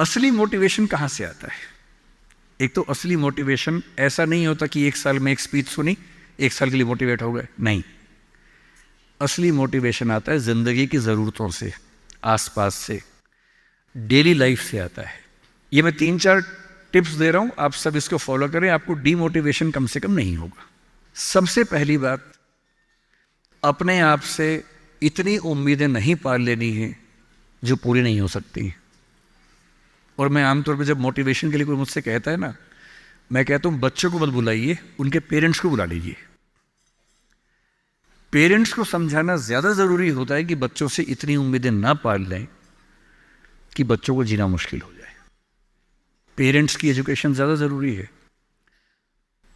असली मोटिवेशन कहाँ से आता है? एक तो असली मोटिवेशन ऐसा नहीं होता कि एक साल में एक स्पीच सुनी, एक साल के लिए मोटिवेट हो गए, नहीं। असली मोटिवेशन आता है जिंदगी की ज़रूरतों से, आसपास से, डेली लाइफ से आता है। ये मैं 3-4 टिप्स दे रहा हूँ, आप सब इसको फॉलो करें, आपको डीमोटिवेशन कम से कम नहीं होगा। सबसे पहली बात, अपने आप से इतनी उम्मीदें नहीं पाल लेनी है जो पूरी नहीं हो सकती। और मैं आमतौर पर जब मोटिवेशन के लिए कोई मुझसे कहता है ना, मैं कहता हूँ बच्चों को मत बुलाइए, उनके पेरेंट्स को बुला लीजिए। पेरेंट्स को समझाना ज़्यादा ज़रूरी होता है कि बच्चों से इतनी उम्मीदें ना पाल लें कि बच्चों को जीना मुश्किल हो जाए। पेरेंट्स की एजुकेशन ज़्यादा ज़रूरी है।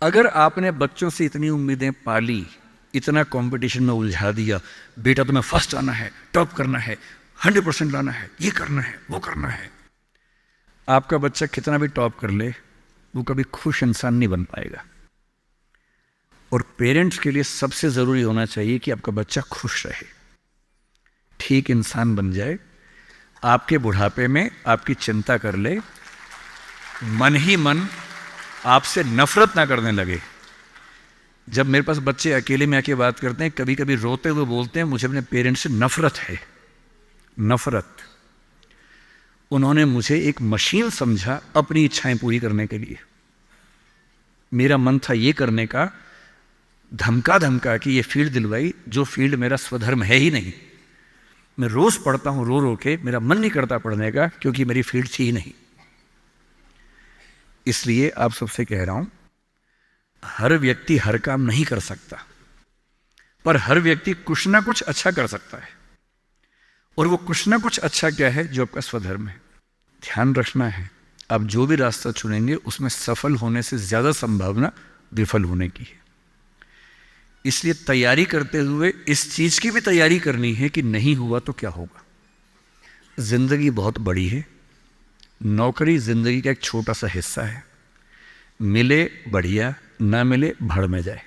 अगर आपने बच्चों से इतनी उम्मीदें पाली, इतना कंपटीशन में उलझा दिया, बेटा तुम्हें फर्स्ट आना है, टॉप करना है, 100% लाना है, ये करना है, वो करना है, आपका बच्चा कितना भी टॉप कर ले, वो कभी खुश इंसान नहीं बन पाएगा। और पेरेंट्स के लिए सबसे ज़रूरी होना चाहिए कि आपका बच्चा खुश रहे, ठीक इंसान बन जाए, आपके बुढ़ापे में आपकी चिंता कर ले, मन ही मन आपसे नफरत ना करने लगे। जब मेरे पास बच्चे अकेले में आके बात करते हैं, कभी कभी रोते हुए बोलते हैं मुझे अपने पेरेंट्स से नफरत है, नफरत। उन्होंने मुझे एक मशीन समझा अपनी इच्छाएं पूरी करने के लिए। मेरा मन था ये करने का, धमका धमका कि ये फील्ड दिलवाई जो फील्ड मेरा स्वधर्म है ही नहीं। मैं रोज पढ़ता हूं रो रो के, मेरा मन नहीं करता पढ़ने का क्योंकि मेरी फील्ड थी ही नहीं। इसलिए आप सबसे कह रहा हूं, हर व्यक्ति हर काम नहीं कर सकता, पर हर व्यक्ति कुछ ना कुछ अच्छा कर सकता है। और वो कुछ ना कुछ अच्छा क्या है? जो आपका स्वधर्म है। ध्यान रखना है, आप जो भी रास्ता चुनेंगे उसमें सफल होने से ज्यादा संभावना विफल होने की है। इसलिए तैयारी करते हुए इस चीज की भी तैयारी करनी है कि नहीं हुआ तो क्या होगा। जिंदगी बहुत बड़ी है, नौकरी जिंदगी का एक छोटा सा हिस्सा है। मिले बढ़िया, ना मिले भड़ में जाए।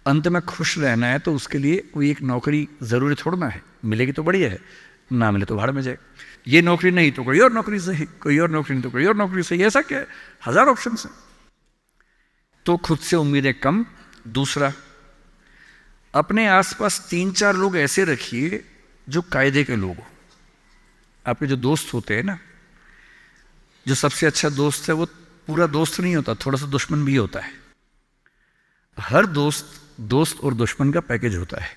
अंत में खुश रहना है तो उसके लिए कोई एक नौकरी जरूरी थोड़ना है, मिलेगी तो बढ़िया है, ना मिले तो भाड़ में जाए। ये नौकरी नहीं तो कोई और नौकरी सही, कोई और नौकरी नहीं तो कोई और नौकरी सही, ऐसा क्या है? 1000 ऑप्शन हैं। तो खुद से उम्मीदें कम। दूसरा, अपने आसपास 3-4 लोग ऐसे रखिए जो कायदे के लोग हो। आपके जो दोस्त होते हैं ना, जो सबसे अच्छा दोस्त है वो पूरा दोस्त नहीं होता, थोड़ा सा दुश्मन भी होता है। हर दोस्त और दुश्मन का पैकेज होता है।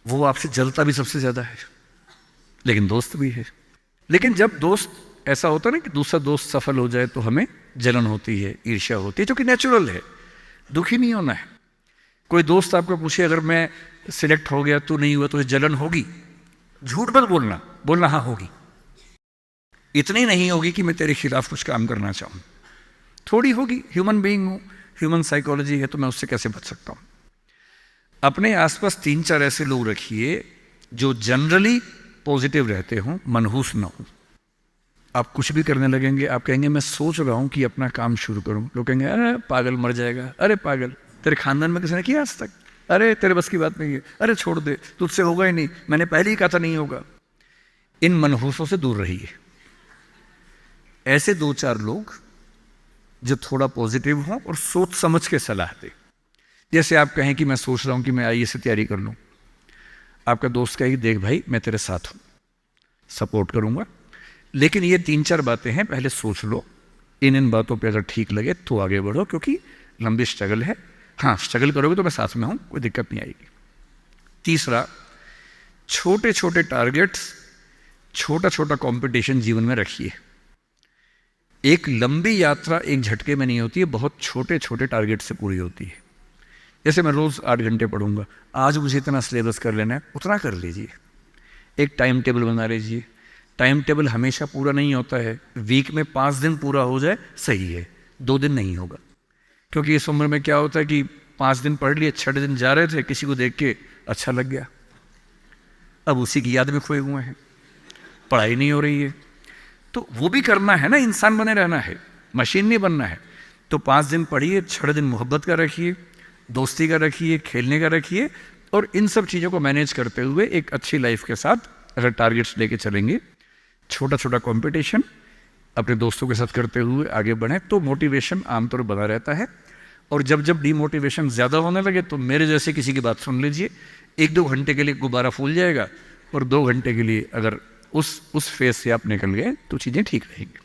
वो आपसे जलता भी सबसे ज्यादा है, लेकिन दोस्त भी है। लेकिन जब दोस्त ऐसा होता है ना कि दूसरा दोस्त सफल हो जाए तो हमें जलन होती है, ईर्ष्या होती है, जो कि नेचुरल है। दुखी नहीं होना है। कोई दोस्त आपको पूछे अगर मैं सिलेक्ट हो गया तो नहीं हुआ तो जलन होगी, झूठ मत बोलना, बोलना हाँ होगी। इतनी नहीं होगी कि मैं तेरे खिलाफ कुछ काम करना चाहूं, थोड़ी होगी। ह्यूमन बीइंग हूं, ह्यूमन साइकोलॉजी है, तो मैं उससे कैसे बच सकता हूं। अपने आसपास 3-4 ऐसे लोग रखिए जो जनरली पॉजिटिव रहते हों, मनहूस ना हो। आप कुछ भी करने लगेंगे, आप कहेंगे मैं सोच रहा हूं कि अपना काम शुरू करूं, लोग कहेंगे अरे पागल, मर जाएगा, अरे पागल, तेरे खानदान में किसी ने किया आज तक, अरे तेरे बस की बात नहीं है, अरे छोड़ दे, तुझसे होगा ही नहीं, मैंने पहले ही कहा था नहीं होगा। इन मनहूसों से दूर रहिए। ऐसे 2-4 लोग जो थोड़ा पॉजिटिव हों और सोच समझ के सलाह दे। जैसे आप कहें कि मैं सोच रहा हूं कि मैं आईएएस से तैयारी कर लूं, आपका दोस्त कहेगी देख भाई मैं तेरे साथ हूं, सपोर्ट करूंगा, लेकिन ये 3-4 बातें हैं, पहले सोच लो। इन बातों पे अगर ठीक लगे तो आगे बढ़ो, क्योंकि लंबी स्ट्रगल है। हाँ, स्ट्रगल करोगे तो मैं साथ में हूं, कोई दिक्कत नहीं आएगी। तीसरा, छोटे छोटे टारगेट्स, छोटा छोटा कंपटीशन जीवन में रखिए। एक लंबी यात्रा एक झटके में नहीं होती है, बहुत छोटे छोटे टारगेट से पूरी होती है। जैसे मैं रोज 8 घंटे पढ़ूंगा, आज मुझे इतना सिलेबस कर लेना है, उतना कर लीजिए। एक टाइम टेबल बना लीजिए। टाइम टेबल हमेशा पूरा नहीं होता है, वीक में 5 दिन पूरा हो जाए सही है, 2 दिन नहीं होगा। क्योंकि इस उम्र में क्या होता है कि 5 दिन पढ़ लिए, 6 दिन जा रहे थे, किसी को देख के अच्छा लग गया, अब उसी की याद में खोए हुए हैं, पढ़ाई नहीं हो रही है। तो वो भी करना है ना, इंसान बने रहना है, मशीन नहीं बनना है। तो 5 दिन पढ़िए, 6 दिन मोहब्बत का रखिए, दोस्ती का रखिए, खेलने का रखिए, और इन सब चीज़ों को मैनेज करते हुए एक अच्छी लाइफ के साथ अगर टारगेट्स लेके चलेंगे छोटा छोटा कंपटीशन अपने दोस्तों के साथ करते हुए आगे बढ़ें, तो मोटिवेशन आमतौर बना रहता है। और जब जब डीमोटिवेशन ज़्यादा होने लगे तो मेरे जैसे किसी की बात सुन लीजिए, 1-2 घंटे के लिए गुब्बारा फूल जाएगा और 2 घंटे के लिए अगर उस फेज से आप निकल गए तो चीज़ें ठीक रहेंगी।